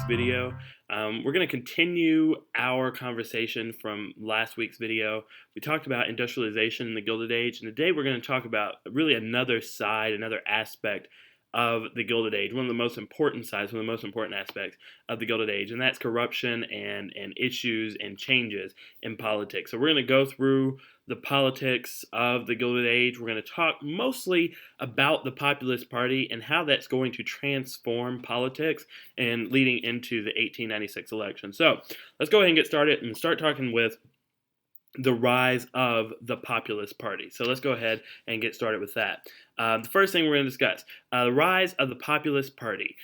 video. We're going to continue our conversation from last week's video. We talked about industrialization in the Gilded Age, and today we're going to talk about really another side, another aspect of the Gilded Age, one of the most important sides, one of the most important aspects of the Gilded Age, and that's corruption and issues and changes in politics. So we're going to go through the politics of the Gilded Age. We're going to talk mostly about the Populist Party and how that's going to transform politics and leading into the 1896 election. So let's go ahead and get started and start talking with the rise of the Populist Party. So let's go ahead and get started with that. The first thing we're going to discuss, the rise of the Populist Party.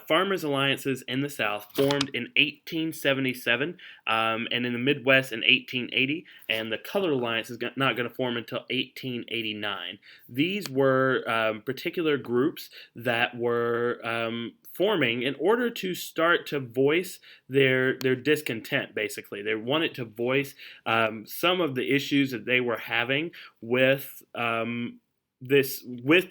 Farmers' alliances in the South formed in 1877 and in the Midwest in 1880, and the Colored Alliance is not going to form until 1889. These were particular groups that were forming in order to start to voice their discontent, basically. They wanted to voice some of the issues that they were having with with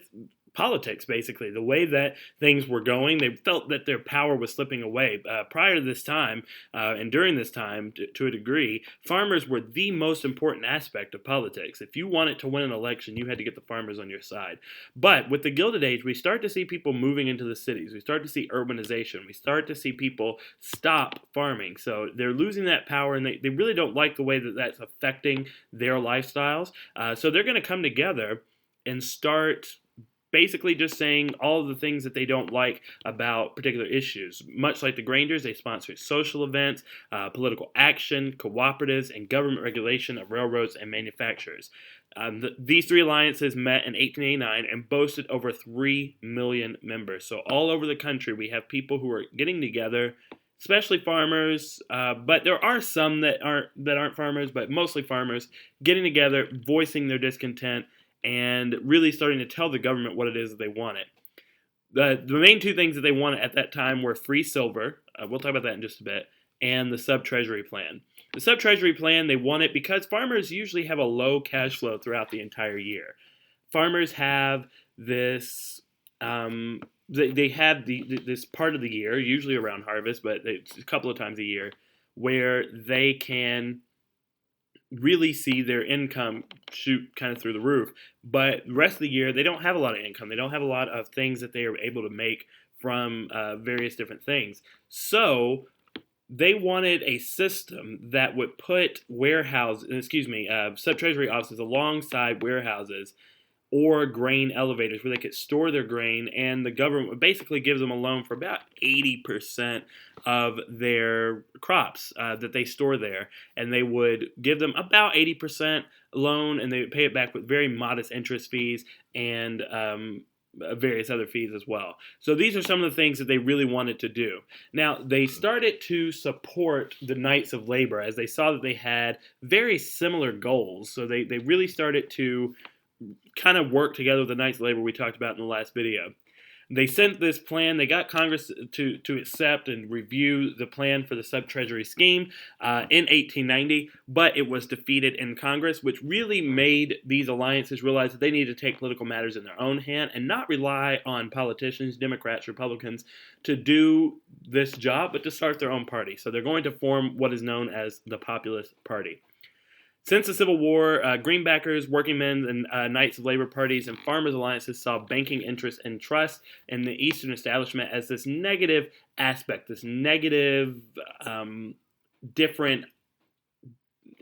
politics, basically. The way that things were going, they felt that their power was slipping away. Prior to this time, and during this time, to a degree, farmers were the most important aspect of politics. If you wanted to win an election, you had to get the farmers on your side. But with the Gilded Age, we start to see people moving into the cities. We start to see urbanization. We start to see people stop farming. So they're losing that power, and they really don't like the way that that's affecting their lifestyles. So they're going to come together and start basically just saying all of the things that they don't like about particular issues. Much like the Grangers, they sponsored social events, political action, cooperatives, and government regulation of railroads and manufacturers. These three alliances met in 1889 and boasted over 3 million members. So all over the country, we have people who are getting together, especially farmers, but there are some that aren't farmers, but mostly farmers, getting together, voicing their discontent, and really starting to tell the government what it is that they wanted. The main two things that they wanted at that time were free silver, we'll talk about that in just a bit, and the sub-treasury plan. The sub-treasury plan, they want it because farmers usually have a low cash flow throughout the entire year. Farmers have this, they have this part of the year, usually around harvest, but it's a couple of times a year, where they can really see their income shoot kind of through the roof. But the rest of the year, they don't have a lot of income. They don't have a lot of things that they are able to make from various different things. So they wanted a system that would put sub-treasury offices alongside warehouses or grain elevators where they could store their grain, and the government basically gives them a loan for about 80% of their crops that they store there, and they would give them about 80% loan, and they would pay it back with very modest interest fees and various other fees as well. So these are some of the things that they really wanted to do. Now, they started to support the Knights of Labor as they saw that they had very similar goals. So they really started to kind of work together with the Knights of Labor we talked about in the last video. They sent this plan. They got Congress to accept and review the plan for the sub-treasury scheme in 1890, but it was defeated in Congress, which really made these alliances realize that they needed to take political matters in their own hand and not rely on politicians, Democrats, Republicans, to do this job, but to start their own party. So they're going to form what is known as the Populist Party. Since the Civil War, Greenbackers, working men, and Knights of Labor parties and farmers' alliances saw banking interests and trust in the Eastern establishment as this negative aspect, this negative, different,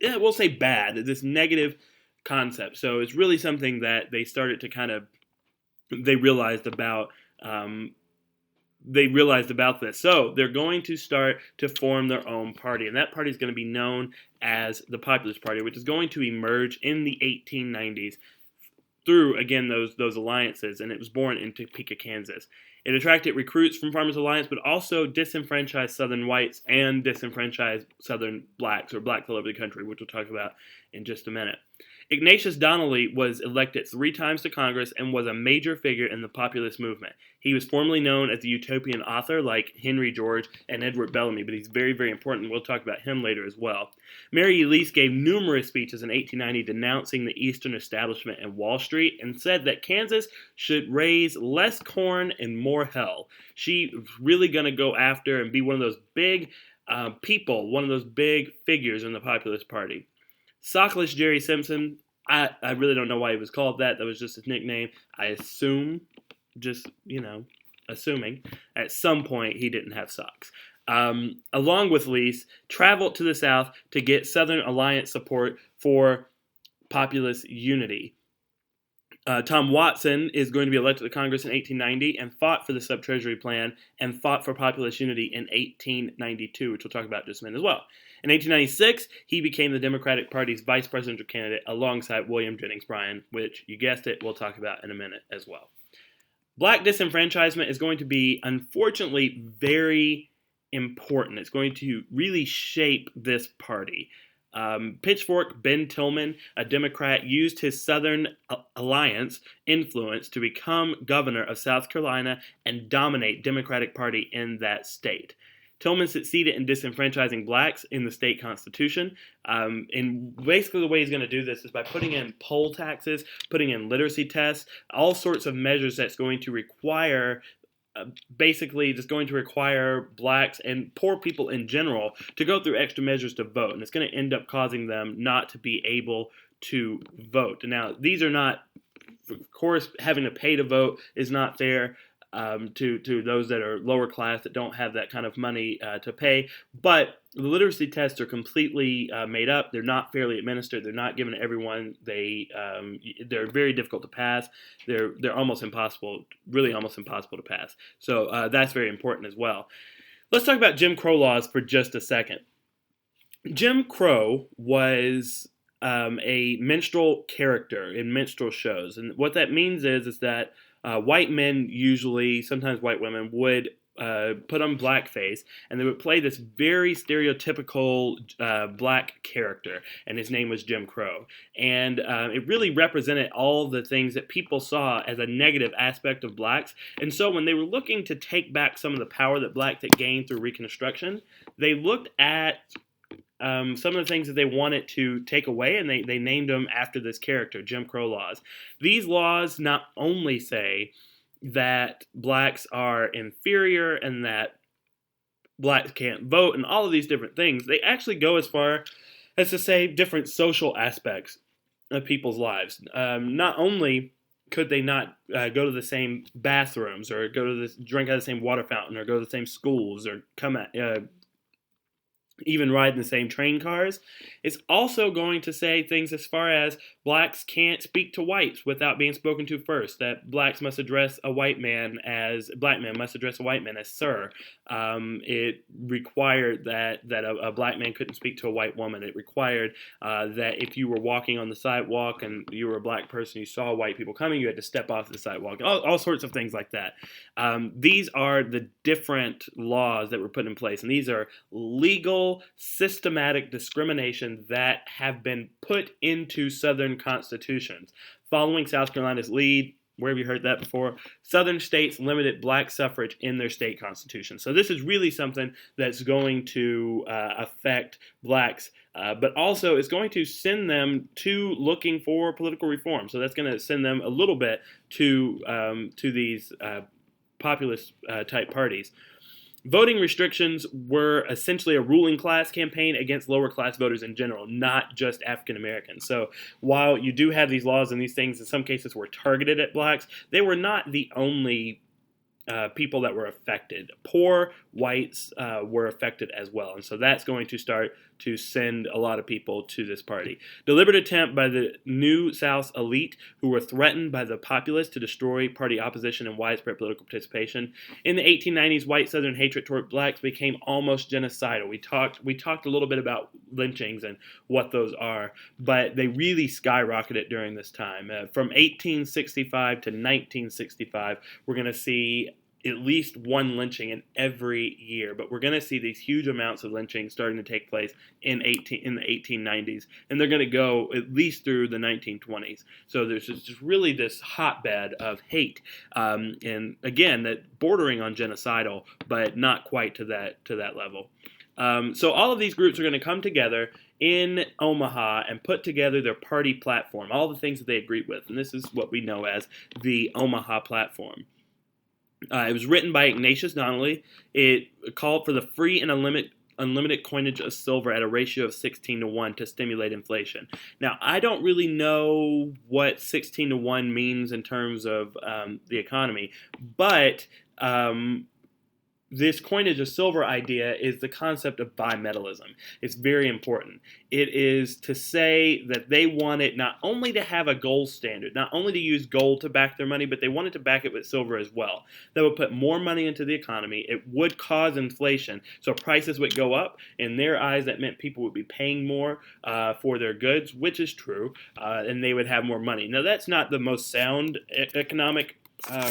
we'll say bad, this negative concept. So it's really something that they started to they realized about this. So they're going to start to form their own party, and that party is going to be known as the Populist Party, which is going to emerge in the 1890s through, again, those alliances, and it was born in Topeka, Kansas. It attracted recruits from Farmers Alliance, but also disenfranchised Southern whites and disenfranchised Southern blacks, or blacks all over the country, which we'll talk about in just a minute. Ignatius Donnelly was elected 3 times to Congress and was a major figure in the populist movement. He was formerly known as the utopian author like Henry George and Edward Bellamy, but he's very, very important. We'll talk about him later as well. Mary Elise gave numerous speeches in 1890 denouncing the Eastern establishment and Wall Street and said that Kansas should raise less corn and more hell. She was really going to go after and be one of those big people, one of those big figures in the Populist Party. Sockless Jerry Simpson, I really don't know why he was called that. That was just his nickname. I assume, assuming, at some point he didn't have socks. Along with Lease, traveled to the South to get Southern Alliance support for populist unity. Tom Watson is going to be elected to Congress in 1890 and fought for the sub-treasury plan and fought for populist unity in 1892, which we'll talk about in just a minute as well. In 1896, he became the Democratic Party's vice presidential candidate alongside William Jennings Bryan, which, you guessed it, we'll talk about in a minute as well. Black disenfranchisement is going to be, unfortunately, very important. It's going to really shape this party. Pitchfork Ben Tillman, a Democrat, used his Southern Alliance influence to become governor of South Carolina and dominate Democratic Party in that state. Tillman succeeded in disenfranchising blacks in the state constitution. And basically the way he's going to do this is by putting in poll taxes, putting in literacy tests, all sorts of measures that's going to require basically just going to require blacks and poor people in general to go through extra measures to vote. And it's going to end up causing them not to be able to vote. Now, these are not, of course, having to pay to vote is not fair to those that are lower class that don't have that kind of money to pay. But the literacy tests are completely made up. They're not fairly administered. They're not given to everyone. They're very difficult to pass. They're almost impossible, really almost impossible to pass. So that's very important as well. Let's talk about Jim Crow laws for just a second. Jim Crow was a minstrel character in minstrel shows, and what that means is that white men usually, sometimes white women, would put on blackface, and they would play this very stereotypical black character, and his name was Jim Crow. And it really represented all the things that people saw as a negative aspect of blacks. And so when they were looking to take back some of the power that blacks had gained through Reconstruction, they looked at some of the things that they wanted to take away, and they named them after this character, Jim Crow laws. These laws not only say that blacks are inferior and that blacks can't vote and all of these different things, they actually go as far as to say different social aspects of people's lives. Not only could they not go to the same bathrooms or drink out of the same water fountain or go to the same schools or even ride in the same train cars, it's also going to say things as far as blacks can't speak to whites without being spoken to first, that black men must address a white man as sir. It required that a black man couldn't speak to a white woman. It required that if you were walking on the sidewalk and you were a black person, you saw white people coming, you had to step off the sidewalk, all sorts of things like that. These are the different laws that were put in place, and these are legal, systematic discrimination that have been put into Southern constitutions. Following South Carolina's lead, where have you heard that before? Southern states limited black suffrage in their state constitution. So this is really something that's going to affect blacks, but also it's going to send them to looking for political reform. So that's going to send them a little bit to these populist type parties. Voting restrictions were essentially a ruling class campaign against lower class voters in general, not just African Americans. So while you do have these laws and these things in some cases were targeted at blacks, they were not the only people that were affected. Poor whites were affected as well. And so that's going to start to send a lot of people to this party. Deliberate attempt by the New South's elite who were threatened by the populace to destroy party opposition and widespread political participation. In the 1890s, white Southern hatred toward blacks became almost genocidal. We talked a little bit about lynchings and what those are, but they really skyrocketed during this time. From 1865 to 1965, we're going to see at least one lynching in every year, but we're going to see these huge amounts of lynching starting to take place in the 1890s, and they're going to go at least through the 1920s. So there's just really this hotbed of hate, and again, that bordering on genocidal, but not quite to that level. So all of these groups are going to come together in Omaha and put together their party platform, all the things that they agreed with, and this is what we know as the Omaha Platform. It was written by Ignatius Donnelly. It called for the free and unlimited coinage of silver at a ratio of 16-1 to stimulate inflation. Now, I don't really know what 16-1 means in terms of the economy, but this coinage of silver idea is the concept of bimetallism. It's very important. It is to say that they wanted not only to have a gold standard, not only to use gold to back their money, but they wanted to back it with silver as well. That would put more money into the economy. It would cause inflation, so prices would go up. In their eyes, that meant people would be paying more for their goods, which is true, and they would have more money. Now, that's not the most sound economic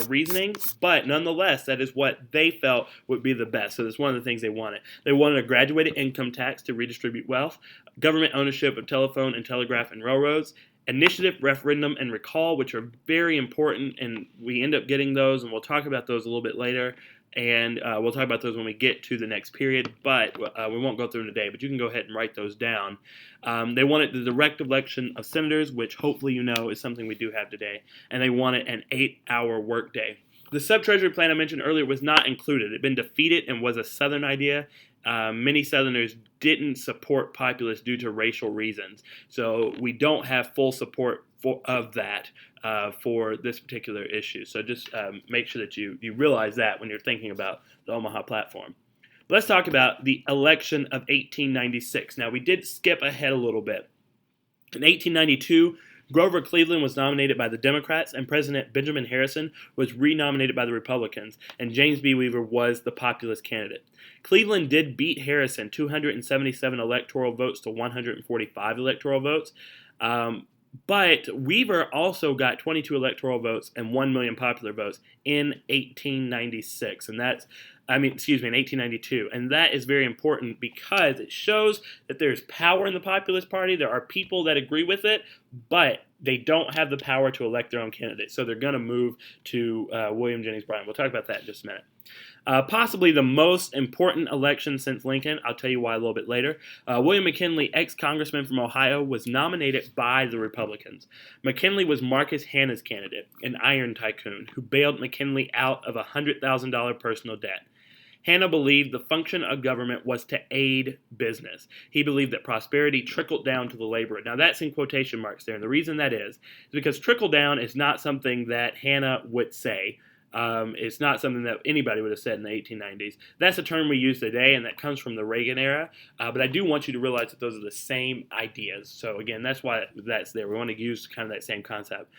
reasoning, but nonetheless, that is what they felt would be the best. So that's one of the things they wanted. They wanted a graduated income tax to redistribute wealth, government ownership of telephone and telegraph and railroads, initiative, referendum, and recall, which are very important, and we end up getting those, and we'll talk about those a little bit later. And we'll talk about those when we get to the next period, but we won't go through them today, but you can go ahead and write those down. They wanted the direct election of senators, which hopefully you know is something we do have today, and they wanted an 8-hour workday. The sub-treasury plan I mentioned earlier was not included. It had been defeated and was a Southern idea. Many Southerners didn't support populists due to racial reasons, so we don't have full support of that for this particular issue. So just make sure that you realize that when you're thinking about the Omaha Platform. Let's talk about the election of 1896. Now, we did skip ahead a little bit. In 1892, Grover Cleveland was nominated by the Democrats, and President Benjamin Harrison was renominated by the Republicans, and James B. Weaver was the populist candidate. Cleveland did beat Harrison 277 electoral votes to 145 electoral votes, but Weaver also got 22 electoral votes and 1 million popular votes in 1896, and in 1892. And that is very important because it shows that there's power in the Populist Party. There are people that agree with it, but they don't have the power to elect their own candidate. So they're going to move to William Jennings Bryan. We'll talk about that in just a minute. Possibly the most important election since Lincoln. I'll tell you why a little bit later. William McKinley, ex-congressman from Ohio, was nominated by the Republicans. McKinley was Marcus Hanna's candidate, an iron tycoon, who bailed McKinley out of a $100,000 personal debt. Hanna believed the function of government was to aid business. He believed that prosperity trickled down to the laborer. Now, that's in quotation marks there, and the reason that is because trickle down is not something that Hanna would say. It's not something that anybody would have said in the 1890s. That's a term we use today, and that comes from the Reagan era. But I do want you to realize that those are the same ideas. So again, that's why that's there. We want to use kind of that same concept.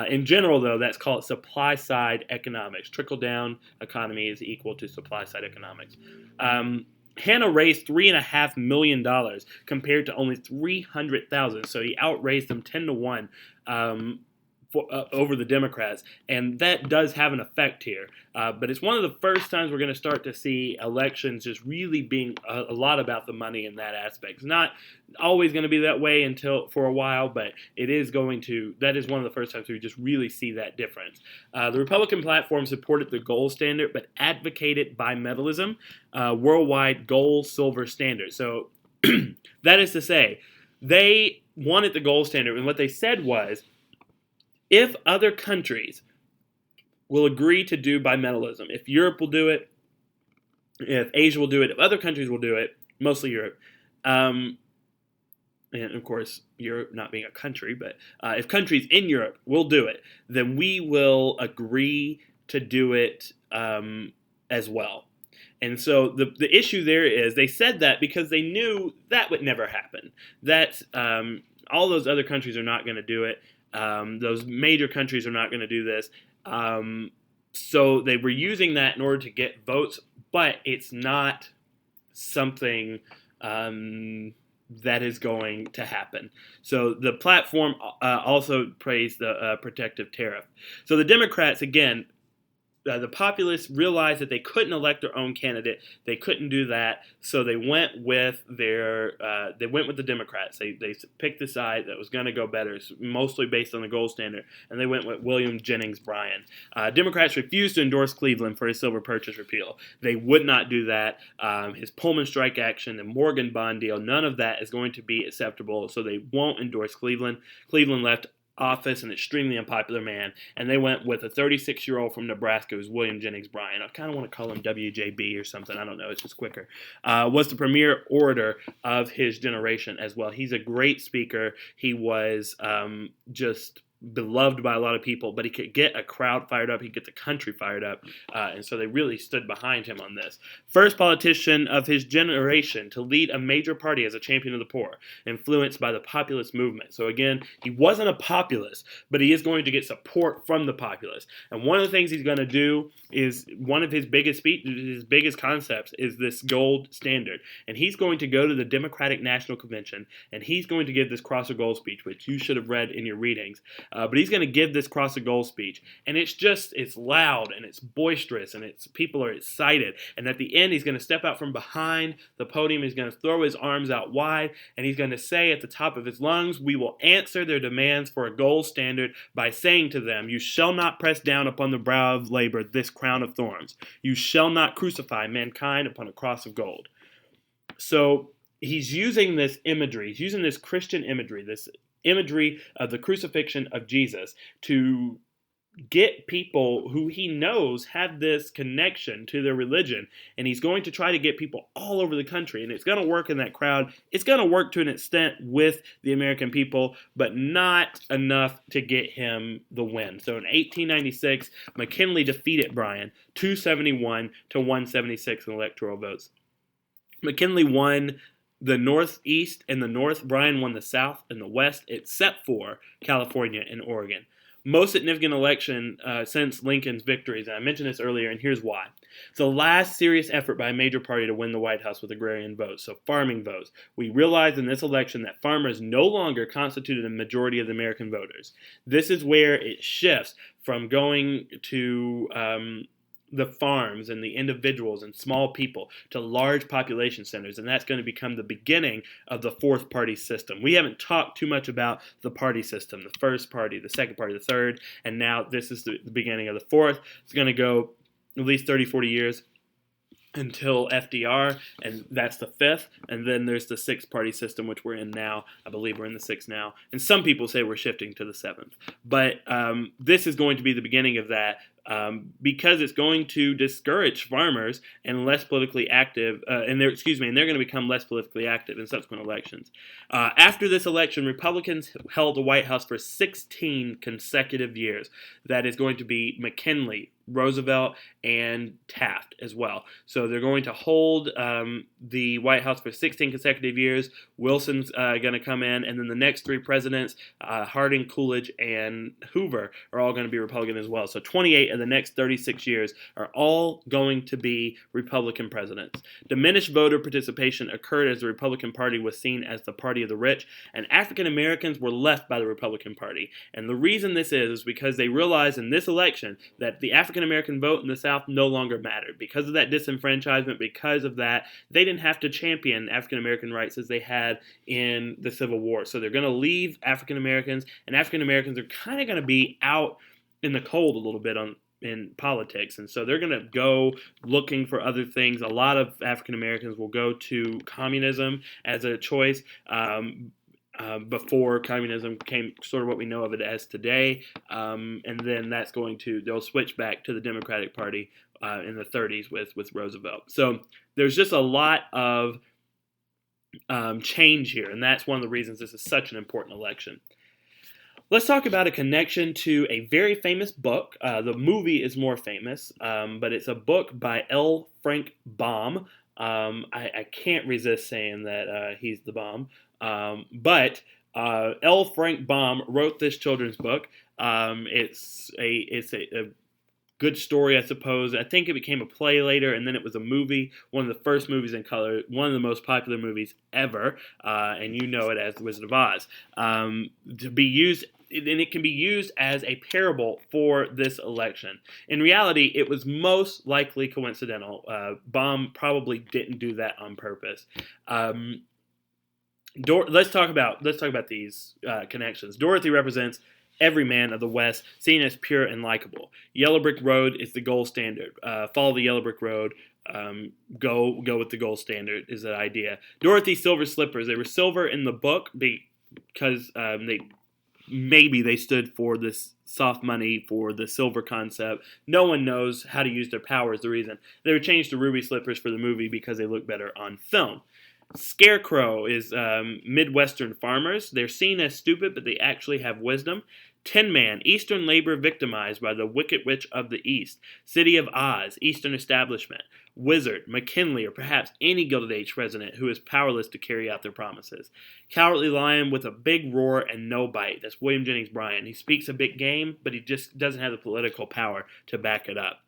In general, though, that's called supply-side economics. Trickle-down economy is equal to supply-side economics. Hanna raised $3.5 million compared to only $300,000. So he outraised them 10-1. Over the Democrats, and that does have an effect here. But it's one of the first times we're going to start to see elections just really being a lot about the money in that aspect. It's not always going to be that way for a while, but it is going to. That is one of the first times we just really see that difference. The Republican platform supported the gold standard, but advocated bimetallism, worldwide gold-silver standard. So that is to say, they wanted the gold standard, and what they said was, if other countries will agree to do bimetallism, if Europe will do it, if Asia will do it, if other countries will do it, mostly Europe, and of course Europe not being a country, but if countries in Europe will do it, then we will agree to do it as well. And so the issue there is they said that because they knew that would never happen, that all those other countries are not going to do it. Those major countries are not going to do this. So they were using that in order to get votes, but it's not something that is going to happen. So the platform also praised the protective tariff. So the Democrats, again, the populace realized that they couldn't elect their own candidate. They couldn't do that, so they went with the Democrats. They picked the side that was going to go better, mostly based on the gold standard, and they went with William Jennings Bryan. Democrats refused to endorse Cleveland for his silver purchase repeal. They would not do that. His Pullman strike action, the Morgan bond deal, none of that is going to be acceptable, so they won't endorse Cleveland. Cleveland left office, an extremely unpopular man, and they went with a 36-year-old from Nebraska who's William Jennings Bryan. I kind of want to call him WJB or something. I don't know. It's just quicker. Was the premier orator of his generation as well. He's a great speaker. He was just beloved by a lot of people, but he could get a crowd fired up. He could get the country fired up, and so they really stood behind him on this. First politician of his generation to lead a major party as a champion of the poor, influenced by the populist movement. So again, he wasn't a populist, but he is going to get support from the populace. And one of the things he's going to do is one of his biggest his biggest concepts is this gold standard. And he's going to go to the Democratic National Convention, and he's going to give this Cross of Gold speech, which you should have read in your readings. But he's going to give this Cross of Gold speech, and it's loud, and it's boisterous, and people are excited. And at the end, he's going to step out from behind the podium. He's going to throw his arms out wide, and he's going to say at the top of his lungs, "We will answer their demands for a gold standard by saying to them, you shall not press down upon the brow of labor this crown of thorns. You shall not crucify mankind upon a cross of gold." So he's using this imagery. He's using this Christian imagery, this imagery of the crucifixion of Jesus to get people who he knows have this connection to their religion, and he's going to try to get people all over the country, and it's going to work in that crowd. It's going to work to an extent with the American people, but not enough to get him the win. So in 1896, McKinley defeated Bryan 271 to 176 in electoral votes. McKinley won the Northeast and the North. Bryan won the South and the West, except for California and Oregon. Most significant election since Lincoln's victories, and I mentioned this earlier, and here's why. It's the last serious effort by a major party to win the White House with agrarian votes, so farming votes. We realized in this election that farmers no longer constituted a majority of the American voters. This is where it shifts from going to the farms and the individuals and small people to large population centers, and that's going to become the beginning of the fourth party system. We haven't talked too much about the party system, the first party, the second party, the third, and now this is the beginning of the fourth. It's going to go at least 30, 40 years until FDR, and that's the fifth. And then there's the sixth party system, which we're in now. I believe we're in the sixth now. And some people say we're shifting to the seventh. But this is going to be the beginning of that. Because it's going to discourage farmers and less politically active, and they're going to become less politically active in subsequent elections. After this election, Republicans held the White House for 16 consecutive years. That is going to be McKinley, Roosevelt, and Taft as well. So they're going to hold the White House for 16 consecutive years. Wilson's going to come in, and then the next three presidents, Harding, Coolidge, and Hoover, are all going to be Republican as well. So 28 of the next 36 years are all going to be Republican presidents. Diminished voter participation occurred as the Republican Party was seen as the party of the rich, and African Americans were left by the Republican Party. And the reason this is because they realized in this election that the African American vote in the South no longer mattered. Because of that disenfranchisement, because of that, they didn't have to champion African American rights as they had in the Civil War. So they're going to leave African Americans, and African Americans are kind of going to be out in the cold a little bit in politics, and so they're going to go looking for other things. A lot of African Americans will go to communism as a choice. Before communism became sort of what we know of it as today, and then they'll switch back to the Democratic Party in the 30s with Roosevelt. So there's just a lot of change here, and that's one of the reasons this is such an important election. Let's talk about a connection to a very famous book. The movie is more famous, but it's a book by L. Frank Baum. I can't resist saying that he's the bomb. But L. Frank Baum wrote this children's book. It's a good story, I suppose. I think it became a play later, and then it was a movie, one of the first movies in color, one of the most popular movies ever, and you know it as The Wizard of Oz. To be used and it can be used as a parable for this election. In reality, it was most likely coincidental. Baum probably didn't do that on purpose. Let's talk about these connections. Dorothy represents every man of the West, seen as pure and likable. Yellow Brick Road is the gold standard. Follow the Yellow Brick Road. Go with the gold standard is the idea. Dorothy's silver slippers. They were silver in the book because they stood for this soft money, for the silver concept. No one knows how to use their power is the reason. They were changed to ruby slippers for the movie because they look better on film. Scarecrow is Midwestern farmers. They're seen as stupid, but they actually have wisdom. Tin Man, Eastern labor victimized by the Wicked Witch of the East. City of Oz, Eastern establishment. Wizard, McKinley, or perhaps any Gilded Age president who is powerless to carry out their promises. Cowardly Lion with a big roar and no bite. That's William Jennings Bryan. He speaks a big game, but he just doesn't have the political power to back it up.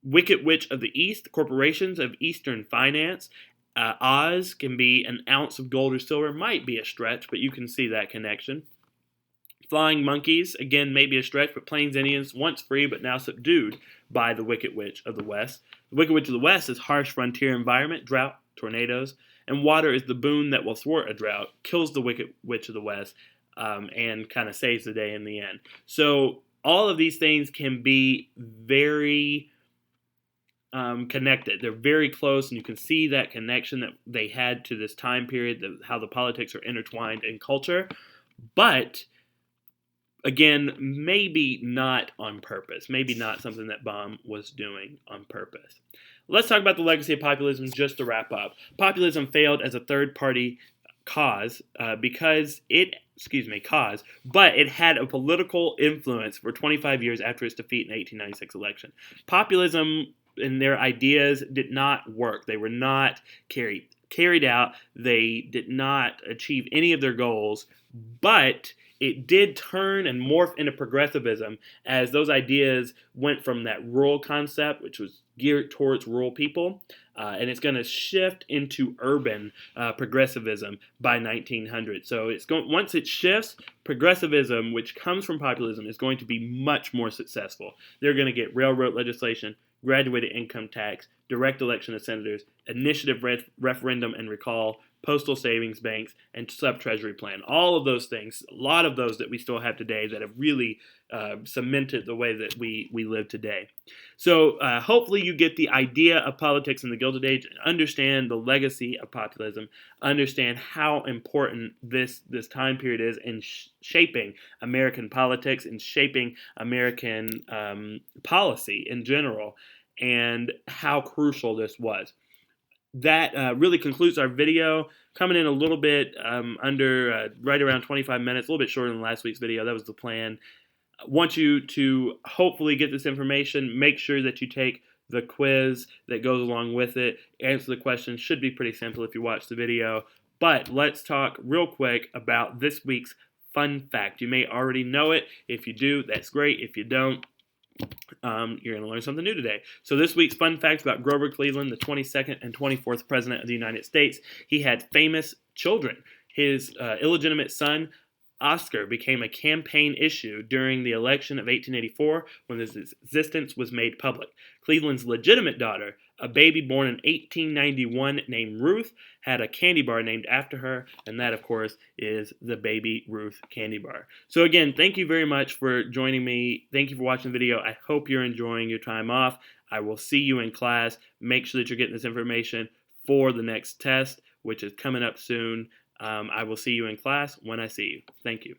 Wicked Witch of the East, corporations of Eastern finance. Oz can be an ounce of gold or silver. Might be a stretch, but you can see that connection. Flying monkeys, again, maybe a stretch, but Plains Indians, once free but now subdued by the Wicked Witch of the West. The Wicked Witch of the West is harsh frontier environment, drought, tornadoes, and water is the boon that will thwart a drought, kills the Wicked Witch of the West, and kind of saves the day in the end. So all of these things can be very connected. They're very close, and you can see that connection that they had to this time period, how the politics are intertwined in culture. But again, maybe not on purpose. Maybe not something that Baum was doing on purpose. Let's talk about the legacy of populism just to wrap up. Populism failed as a third-party cause but it had a political influence for 25 years after its defeat in the 1896 election. Populism and their ideas did not work. They were not carried out. They did not achieve any of their goals, but it did turn and morph into progressivism as those ideas went from that rural concept, which was geared towards rural people, and it's going to shift into urban progressivism by 1900. So once it shifts, progressivism, which comes from populism, is going to be much more successful. They're going to get railroad legislation, graduated income tax, direct election of senators, initiative referendum and recall, postal savings banks, and sub-treasury plan. All of those things, a lot of those that we still have today that have really cemented the way that we live today. So hopefully you get the idea of politics in the Gilded Age and understand the legacy of populism, understand how important this time period is in shaping American politics and shaping American policy in general, and how crucial this was. That really concludes our video. Coming in a little bit under, right around 25 minutes, a little bit shorter than last week's video. That was the plan. I want you to hopefully get this information. Make sure that you take the quiz that goes along with it. Answer the question. Should be pretty simple if you watch the video. But let's talk real quick about this week's fun fact. You may already know it. If you do, that's great. If you don't, you're going to learn something new today. So this week's fun facts about Grover Cleveland, the 22nd and 24th President of the United States. He had famous children. His illegitimate son, Oscar, became a campaign issue during the election of 1884 when his existence was made public. Cleveland's legitimate daughter, a baby born in 1891 named Ruth, had a candy bar named after her, and that, of course, is the Baby Ruth candy bar. So again, thank you very much for joining me. Thank you for watching the video. I hope you're enjoying your time off. I will see you in class. Make sure that you're getting this information for the next test, which is coming up soon. I will see you in class when I see you. Thank you.